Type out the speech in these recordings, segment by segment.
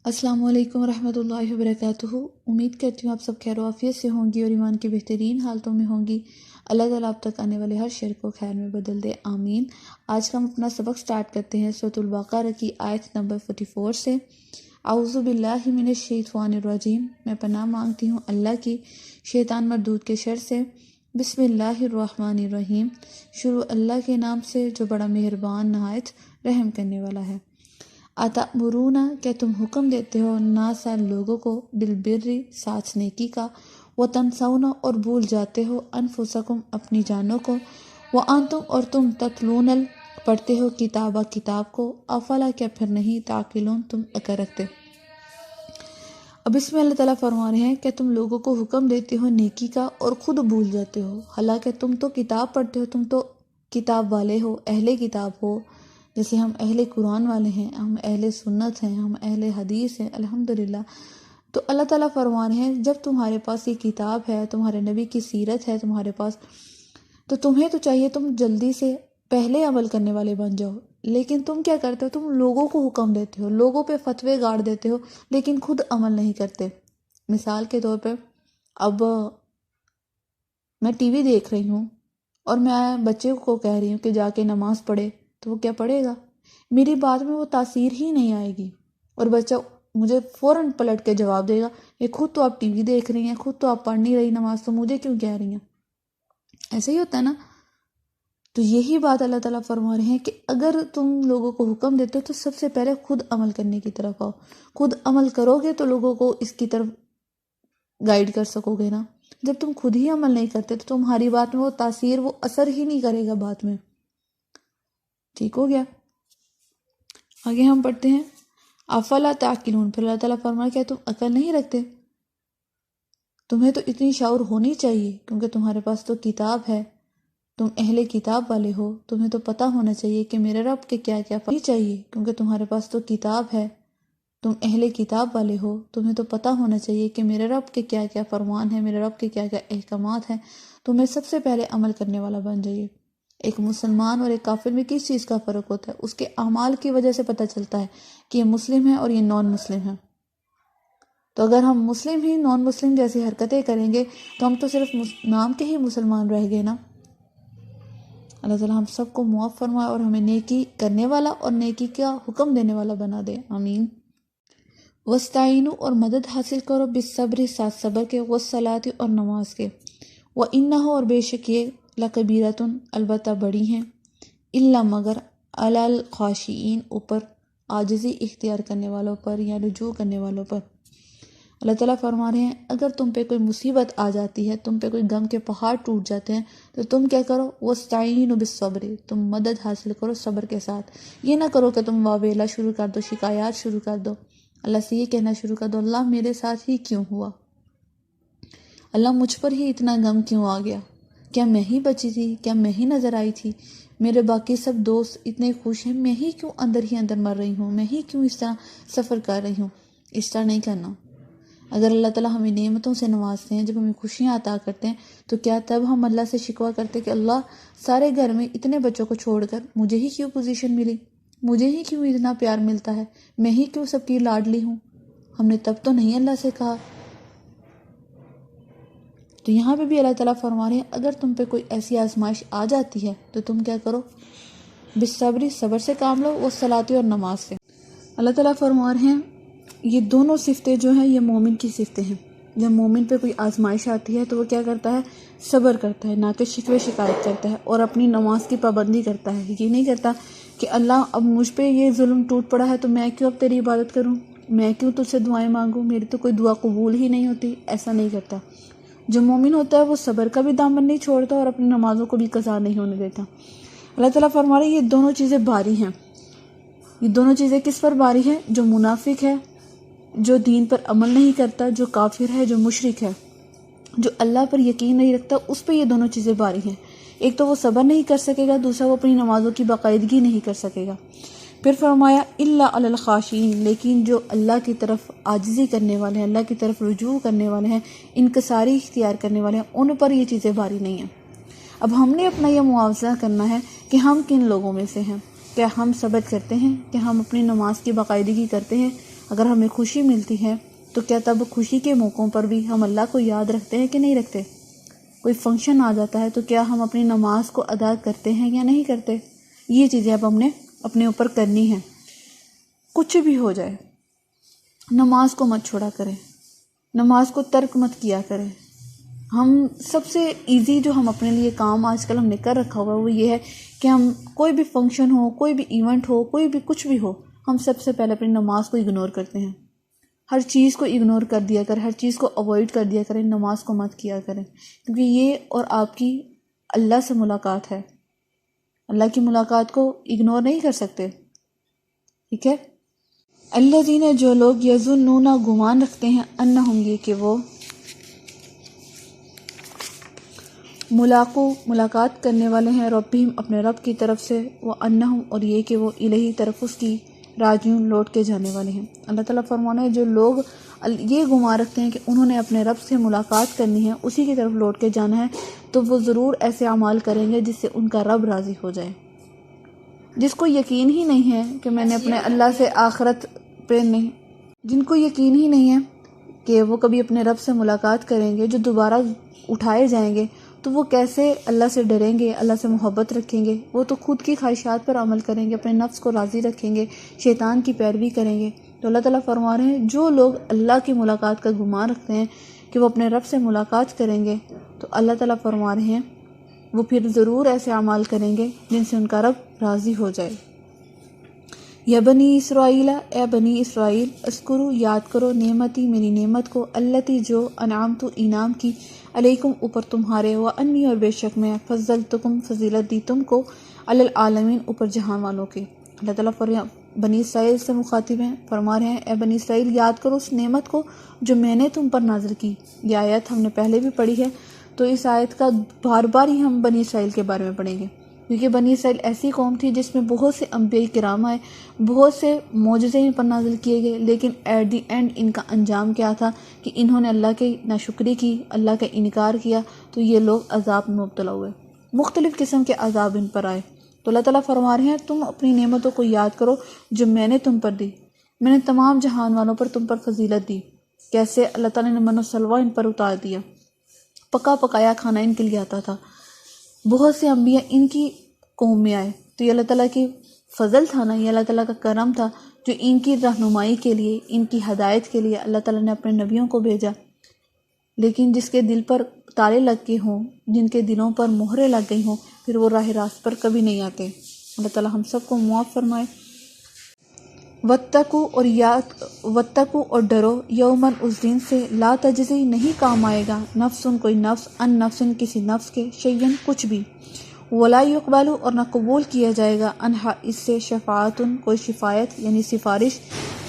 السلام علیکم ورحمۃ اللہ وبرکاتہ۔ امید کرتی ہوں آپ سب خیر و عافیت سے ہوں گی اور ایمان کی بہترین حالتوں میں ہوں گی۔ اللہ تعالیٰ آپ تک آنے والے ہر شر کو خیر میں بدل دے، آمین۔ آج کا ہم اپنا سبق سٹارٹ کرتے ہیں سورۃ البقرہ کی آیت نمبر 44 سے۔ اعوذ باللہ من الشیطان الرجیم، میں پناہ مانگتی ہوں اللہ کی شیطان مردود کے شر سے۔ بسم اللہ الرحمن الرحیم، شروع اللہ کے نام سے جو بڑا مہربان نہایت رحم کرنے والا ہے۔ اتأمرون، کیا تم حکم دیتے ہو الناس لوگوں کو بالبر ساتھ نیکی کا، وتنسون اور بھول جاتے ہو انفسکم اپنی جانوں کو، وانتم اور تم تتلون پڑھتے ہو کتاب کو، افلا کیا پھر نہیں تعقلون تم عقل رکھتے۔ اب اس میں اللہ تعالیٰ فرما رہے ہیں کہ تم لوگوں کو حکم دیتے ہو نیکی کا اور خود بھول جاتے ہو، حالانکہ تم تو کتاب پڑھتے ہو، تم تو کتاب والے ہو، اہل کتاب ہو۔ جیسے ہم اہل قرآن والے ہیں، ہم اہل سنت ہیں، ہم اہل حدیث ہیں الحمدللہ۔ تو اللہ تعالیٰ فرما رہے ہیں جب تمہارے پاس یہ کتاب ہے، تمہارے نبی کی سیرت ہے تمہارے پاس، تو تمہیں تو چاہیے تم جلدی سے پہلے عمل کرنے والے بن جاؤ، لیکن تم کیا کرتے ہو؟ تم لوگوں کو حکم دیتے ہو، لوگوں پہ فتوے گاڑ دیتے ہو، لیکن خود عمل نہیں کرتے۔ مثال کے طور پہ اب میں ٹی وی دیکھ رہی ہوں اور میں بچے کو کہہ رہی ہوں کہ جا کے نماز پڑھے، تو وہ کیا پڑھے گا؟ میری بات میں وہ تاثیر ہی نہیں آئے گی، اور بچہ مجھے فوراً پلٹ کے جواب دے گا کہ خود تو آپ ٹی وی دیکھ رہی ہیں، خود تو آپ پڑھ نہیں رہی نماز، تو مجھے کیوں کہہ رہی ہیں؟ ایسے ہی ہوتا ہے نا۔ تو یہی بات اللہ تعالیٰ فرما رہے ہیں کہ اگر تم لوگوں کو حکم دیتے ہو تو سب سے پہلے خود عمل کرنے کی طرف آؤ۔ خود عمل کرو گے تو لوگوں کو اس کی طرف گائیڈ کر سکو گے نا۔ جب تم خود ہی عمل نہیں کرتے تو تمہاری بات میں وہ تاثیر، وہ اثر ہی نہیں کرے گا بات میں۔ ٹھیک ہو گیا؟ آگے ہم پڑھتے ہیں افلا تعقلون، پھر اللہ تعالیٰ فرمایا کیا تم عقل نہیں رکھتے؟ تمہیں تو اتنی شعور ہونی چاہیے کیونکہ تمہارے پاس تو کتاب ہے، تم اہل کتاب والے ہو، تمہیں تو پتہ ہونا چاہیے کہ میرے رب کے کیا کیا فرمان چاہیے کیونکہ تمہارے پاس تو کتاب ہے، تم اہل کتاب والے ہو، تمہیں تو پتہ ہونا چاہیے کہ میرے رب کے کیا کیا فرمان ہیں، میرے رب کے کیا کیا احکامات ہیں۔ تمہیں سب سے پہلے عمل کرنے والا بن جائیے۔ ایک مسلمان اور ایک کافر میں کس چیز کا فرق ہوتا ہے؟ اس کے اعمال کی وجہ سے پتہ چلتا ہے کہ یہ مسلم ہے اور یہ نان مسلم ہے۔ تو اگر ہم مسلم ہی نان مسلم جیسی حرکتیں کریں گے تو ہم تو صرف نام کے ہی مسلمان رہ گئے نا۔ اللہ تعالیٰ ہم سب کو معاف فرمائے اور ہمیں نیکی کرنے والا اور نیکی کا حکم دینے والا بنا دے، آمین۔ وَاسْتَعِینُوا اور مدد حاصل کرو بالصبر ساتھ صبر کے، والصلاۃ اور نماز کے، وَإِنَّهُ اور بے شک یہ لَکَبِیرَۃٌ البتہ بڑی ہیں، إِلَّا مگر عَلَى الْخَاشِعِینَ اوپر عاجزی اختیار کرنے والوں پر یا رجوع کرنے والوں پر۔ اللہ تعالیٰ فرما رہے ہیں اگر تم پہ کوئی مصیبت آ جاتی ہے، تم پہ کوئی غم کے پہاڑ ٹوٹ جاتے ہیں، تو تم کیا کرو؟ وَاسْتَعِینُوا بِالصَّبْرِ، تم مدد حاصل کرو صبر کے ساتھ۔ یہ نہ کرو کہ تم واویلا شروع کر دو، شکایات شروع کر دو، اللہ سے یہ کہنا شروع کر دو اللہ میرے ساتھ ہی کیوں ہوا، اللہ مجھ پر ہی اتنا غم کیوں آ گیا، کیا میں ہی بچی تھی، کیا میں ہی نظر آئی تھی، میرے باقی سب دوست اتنے خوش ہیں، میں ہی کیوں اندر مر رہی ہوں، میں ہی کیوں اس طرح سفر کر رہی ہوں۔ اس طرح نہیں کرنا۔ اگر اللہ تعالیٰ ہمیں نعمتوں سے نوازتے ہیں، جب ہمیں خوشیاں عطا کرتے ہیں، تو کیا تب ہم اللہ سے شکوہ کرتے کہ اللہ سارے گھر میں اتنے بچوں کو چھوڑ کر مجھے ہی کیوں پوزیشن ملی، مجھے ہی کیوں اتنا پیار ملتا ہے، میں ہی کیوں سب کی لاڈلی ہوں؟ ہم نے تب تو نہیں اللہ سے کہا۔ تو یہاں پہ بھی اللہ تعالیٰ فرما رہے ہیں اگر تم پہ کوئی ایسی آزمائش آ جاتی ہے تو تم کیا کرو؟ بالصبر، صبر سے کام لو، والصلاۃ اور نماز سے۔ اللہ تعالیٰ فرما رہے ہیں یہ دونوں صفتیں جو ہیں یہ مومن کی صفتیں ہیں۔ جب مومن پہ کوئی آزمائش آتی ہے تو وہ کیا کرتا ہے؟ صبر کرتا ہے، نہ کہ شکوے شکایت کرتا ہے، اور اپنی نماز کی پابندی کرتا ہے۔ یہ نہیں کرتا کہ اللہ اب مجھ پہ یہ ظلم ٹوٹ پڑا ہے تو میں کیوں اب تیری عبادت کروں، میں کیوں تجھ سے دعائیں مانگوں، میری تو کوئی دعا قبول ہی نہیں ہوتی، ایسا نہیں کرتا۔ جو مومن ہوتا ہے وہ صبر کا بھی دامن نہیں چھوڑتا اور اپنی نمازوں کو بھی قضا نہیں ہونے دیتا۔ اللہ تعالیٰ فرما رہے ہیں یہ دونوں چیزیں باری ہیں۔ یہ دونوں چیزیں کس پر باری ہیں؟ جو منافق ہے، جو دین پر عمل نہیں کرتا، جو کافر ہے، جو مشرک ہے، جو اللہ پر یقین نہیں رکھتا، اس پہ یہ دونوں چیزیں باری ہیں۔ ایک تو وہ صبر نہیں کر سکے گا، دوسرا وہ اپنی نمازوں کی باقاعدگی نہیں کر سکے گا۔ پھر فرمایا الا علی الخاشعین، لیکن جو اللہ کی طرف عاجزی کرنے والے ہیں، اللہ کی طرف رجوع کرنے والے ہیں، انکساری اختیار کرنے والے ہیں، ان پر یہ چیزیں باری نہیں ہیں۔ اب ہم نے اپنا یہ معاوضہ کرنا ہے کہ ہم کن لوگوں میں سے ہیں۔ کیا ہم صبر کرتے ہیں؟ کیا ہم اپنی نماز کی باقاعدگی کرتے ہیں؟ اگر ہمیں خوشی ملتی ہے تو کیا تب خوشی کے موقعوں پر بھی ہم اللہ کو یاد رکھتے ہیں کہ نہیں رکھتے؟ کوئی فنکشن آ جاتا ہے تو کیا ہم اپنی نماز کو ادا کرتے ہیں یا نہیں کرتے؟ یہ چیزیں اب ہم نے اپنے اوپر کرنی ہیں. کچھ بھی ہو جائے نماز کو مت چھوڑا کریں، نماز کو ترک مت کیا کریں. ہم سب سے ایزی جو ہم اپنے لیے کام آج کل ہم نے کر رکھا ہوا ہے وہ یہ ہے کہ ہم کوئی بھی فنکشن ہو، کوئی بھی ایونٹ ہو، کوئی بھی کچھ بھی ہو، ہم سب سے پہلے اپنی نماز کو اگنور کرتے ہیں. ہر چیز کو اگنور کر دیا کریں، ہر چیز کو اوائڈ کر دیا کریں، نماز کو مت کیا کریں، کیونکہ یہ اور آپ کی اللہ سے ملاقات ہے. اللہ کی ملاقات کو اگنور نہیں کر سکتے. ٹھیک ہے. الذین جو لوگ یظنون گمان رکھتے ہیں انہم یہ کہ وہ ملاقات کرنے والے ہیں ربہم اپنے رب کی طرف سے، وانہم اور یہ کہ وہ الیہ طرف اس کی راجعون لوٹ کے جانے والے ہیں. اللہ تعالیٰ فرمانا ہے جو لوگ یہ گمان رکھتے ہیں کہ انہوں نے اپنے رب سے ملاقات کرنی ہے، اسی کی طرف لوٹ کے جانا ہے، تو وہ ضرور ایسے اعمال کریں گے جس سے ان کا رب راضی ہو جائے. جس کو یقین ہی نہیں ہے کہ میں نے اپنے اللہ سے آخرت پہ نہیں، جن کو یقین ہی نہیں ہے کہ وہ کبھی اپنے رب سے ملاقات کریں گے، جو دوبارہ اٹھائے جائیں گے، تو وہ کیسے اللہ سے ڈریں گے، اللہ سے محبت رکھیں گے؟ وہ تو خود کی خواہشات پر عمل کریں گے، اپنے نفس کو راضی رکھیں گے، شیطان کی پیروی کریں گے. تو اللہ تعالیٰ فرما رہے ہیں جو لوگ اللہ کی ملاقات کا گمان رکھتے ہیں کہ وہ اپنے رب سے ملاقات کریں گے، تو اللہ تعالیٰ فرما رہے ہیں وہ پھر ضرور ایسے اعمال کریں گے جن سے ان کا رب راضی ہو جائے. یا بنی اسرائیل اے بنی اسرائیل اذکروا یاد کرو نعمتی میری نعمت کو، التی جو انعمت انعام کی، علیکم اوپر تمہارے، وانی اور بے شک میں فضلتکم فضیلت دی تم کو، علی العالمین اوپر جہان والوں کے. اللہ تعالیٰ بنی اسرائیل سے مخاطب ہیں، فرما رہے ہیں اے بنی اسرائیل یاد کرو اس نعمت کو جو میں نے تم پر نازل کی. یہ آیت ہم نے پہلے بھی پڑھی ہے، تو اس آیت کا بار بار ہی ہم بنی اسرائیل کے بارے میں پڑھیں گے، کیونکہ بنی اسرائیل ایسی قوم تھی جس میں بہت سے انبیاء کرام آئے، بہت سے معجزے ان پر نازل کیے گئے، لیکن ایٹ دی اینڈ ان کا انجام کیا تھا کہ انہوں نے اللہ کی ناشکری کی، اللہ کا انکار کیا، تو یہ لوگ عذاب میں مبتلا ہوئے، مختلف قسم کے عذاب ان پر آئے. تو اللہ تعالیٰ فرما رہے ہیں تم اپنی نعمتوں کو یاد کرو جو میں نے تم پر دی. میں نے تمام جہان والوں پر تم پر فضیلت دی. کیسے؟ اللہ تعالیٰ نے من و سلوہ ان پر اتار دیا، پکا پکایا کھانا ان کے لیے آتا تھا. بہت سے انبیاء ان کی قوم میں آئے، تو یہ اللہ تعالیٰ کی فضل تھا نا، یہ اللہ تعالیٰ کا کرم تھا جو ان کی رہنمائی کے لیے، ان کی ہدایت کے لیے اللہ تعالیٰ نے اپنے نبیوں کو بھیجا. لیکن جس کے دل پر تالے لگ گئے ہوں، جن کے دلوں پر مہریں لگ گئی ہوں، پھر وہ راہ راست پر کبھی نہیں آتے. اللہ تعالیٰ ہم سب کو معاف فرمائے. واتقوا اور ڈرو یومن اس دن سے لا تجزی نہیں کام آئے گا نفس کوئی نفس ان نفس کسی نفس کے شیئن کچھ بھی، ولا یقبل اور نہ قبول کیا جائے گا انہا اس سے شفاعت کوئی شفایت یعنی سفارش،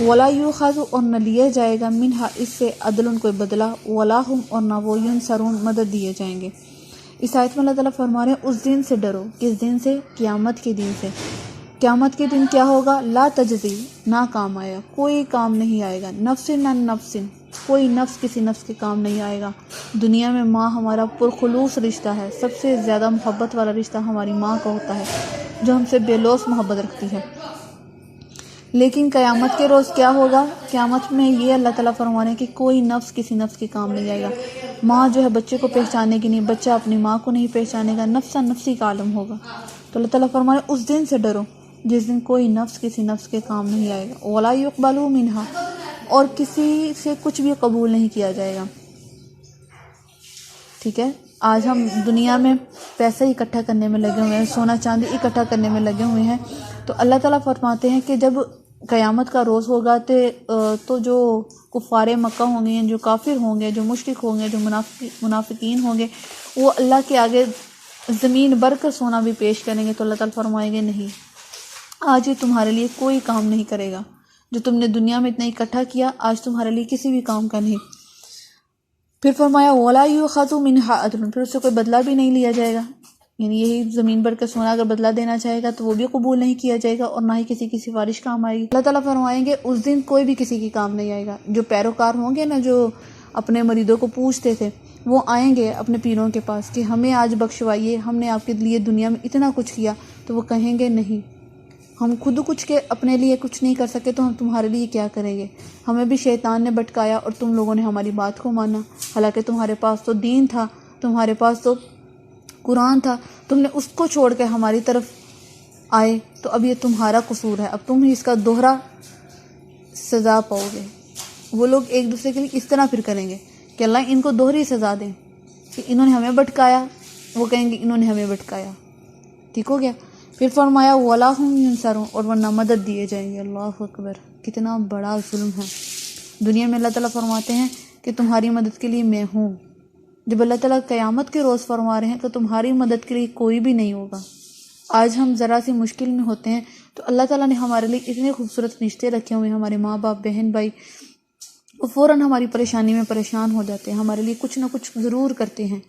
ولا یؤخذ اور نہ لیا جائے گا منہا اس سے عدل کوئی بدلہ، ولا ہم اور نہ وہ ینصرون مدد دیے جائیں گے. اس آیت میں اللہ تعالیٰ فرما رہے ہیں اس دن سے ڈرو. کس دن سے؟ قیامت کے دن سے. قیامت کے دن کیا ہوگا؟ لا تجزی نہ کام آئے گا، کوئی کام نہیں آئے گا، نفس نہ نفس کوئی نفس کسی نفس کے کام نہیں آئے گا. دنیا میں ماں ہمارا پرخلوص رشتہ ہے، سب سے زیادہ محبت والا رشتہ ہماری ماں کا ہوتا ہے جو ہم سے بے لوث محبت رکھتی ہے. لیکن قیامت کے روز کیا ہوگا؟ قیامت میں یہ اللہ تعالیٰ فرما رہے ہیں کہ کوئی نفس کسی نفس کے کام نہیں آئے گا. ماں جو ہے بچے کو پہچانے کی نہیں، بچہ اپنی ماں کو نہیں پہچانے گا، نفسا نفسی کا عالم ہوگا. تو اللہ تعالیٰ فرما رہے ہیں اس دن سے ڈرو جس دن کوئی نفس کسی نفس کے کام نہیں آئے گا، ولا یقبل منہا اور کسی سے کچھ بھی قبول نہیں کیا جائے گا. ٹھیک ہے. آج ہم دنیا میں پیسے اکٹھا کرنے میں لگے ہوئے ہیں، سونا چاندی اکٹھا کرنے میں لگے ہوئے ہیں، تو اللہ تعالیٰ فرماتے ہیں کہ جب قیامت کا روز ہوگا تو جو کفار مکہ ہوں گے، جو کافر ہوں گے، جو مشرک ہوں گے، جو منافقین ہوں گے، وہ اللہ کے آگے زمین بھر کر سونا بھی پیش کریں گے. تو اللہ تعالیٰ فرمائیں گے نہیں، آج یہ تمہارے لیے کوئی کام نہیں کرے گا، جو تم نے دنیا میں اتنا اکٹھا کیا آج تمہارے لیے کسی بھی کام کا نہیں. پھر فرمایا وَلَا يُؤْخَذُ مِنْهَا عَدْلٌ، پھر اس سے کوئی بدلہ بھی نہیں لیا جائے گا. یعنی یہی زمین بھر کا سونا اگر بدلہ دینا چاہے گا تو وہ بھی قبول نہیں کیا جائے گا، اور نہ ہی کسی کی سفارش کام آئے گی. اللہ تعالیٰ فرمائیں گے اس دن کوئی بھی کسی کی کام نہیں آئے گا. جو پیروکار ہوں گے نا، جو اپنے مریدوں کو پوچھتے تھے، وہ آئیں گے اپنے پیروں کے پاس کہ ہمیں آج بخشوائیے، ہم نے آپ کے لیے دنیا میں اتنا کچھ کیا. تو وہ کہیں گے نہیں، ہم خود کچھ کے اپنے لیے کچھ نہیں کر سکے تو ہم تمہارے لیے کیا کریں گے؟ ہمیں بھی شیطان نے بھٹکایا اور تم لوگوں نے ہماری بات کو مانا، حالانکہ تمہارے پاس تو دین تھا، تمہارے پاس تو قرآن تھا، تم نے اس کو چھوڑ کے ہماری طرف آئے، تو اب یہ تمہارا قصور ہے، اب تم ہی اس کا دوہرا سزا پاؤ گے۔ وہ لوگ ایک دوسرے کے لیے اس طرح پھر کریں گے کہ اللہ ان کو دوہری سزا دیں کہ انہوں نے ہمیں بھٹکایا، وہ کہیں گے انہوں نے ہمیں بھٹکایا۔ ٹھیک ہو گیا؟ پھر فرمایا وَلَا هُمْ يُنصَرُونَ، اور ورنہ مدد دیے جائیں گے۔ اللہ اکبر، کتنا بڑا ظلم ہے۔ دنیا میں اللہ تعالیٰ فرماتے ہیں کہ تمہاری مدد کے لیے میں ہوں، جب اللہ تعالیٰ قیامت کے روز فرما رہے ہیں تو تمہاری مدد کے لیے کوئی بھی نہیں ہوگا۔ آج ہم ذرا سی مشکل میں ہوتے ہیں تو اللہ تعالیٰ نے ہمارے لیے اتنے خوبصورت رشتے رکھے ہوئے ہیں، ہمارے ماں باپ، بہن بھائی، وہ فوراً ہماری پریشانی میں پریشان ہو جاتے ہیں، ہمارے لیے کچھ نہ کچھ ضرور کرتے ہیں،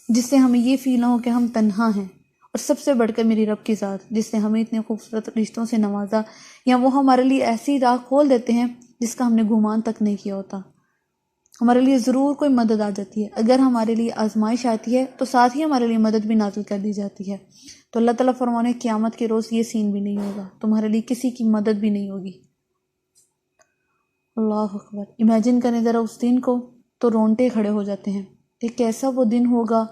جس سے ہمیں یہ فیل نہ ہو کہ ہم تنہا ہیں۔ اور سب سے بڑھ کر میری رب کی ذات، جس نے ہمیں اتنے خوبصورت رشتوں سے نوازا، یا وہ ہمارے لیے ایسی راہ کھول دیتے ہیں جس کا ہم نے گمان تک نہیں کیا ہوتا۔ ہمارے لیے ضرور کوئی مدد آ جاتی ہے، اگر ہمارے لیے آزمائش آتی ہے تو ساتھ ہی ہمارے لیے مدد بھی نازل کر دی جاتی ہے۔ تو اللہ تعالیٰ فرمانے قیامت کے روز یہ سین بھی نہیں ہوگا، تمہارے لیے کسی کی مدد بھی نہیں ہوگی۔ اللہ اکبر، امیجن کریں ذرا اس دن کو، تو رونٹے کھڑے ہو جاتے ہیں کہ کیسا وہ دن ہوگا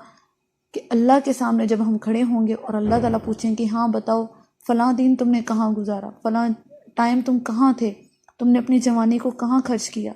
کہ اللہ کے سامنے جب ہم کھڑے ہوں گے اور اللہ تعالیٰ پوچھیں کہ ہاں بتاؤ فلاں دن تم نے کہاں گزارا، فلاں ٹائم تم کہاں تھے، تم نے اپنی جوانی کو کہاں خرچ کیا،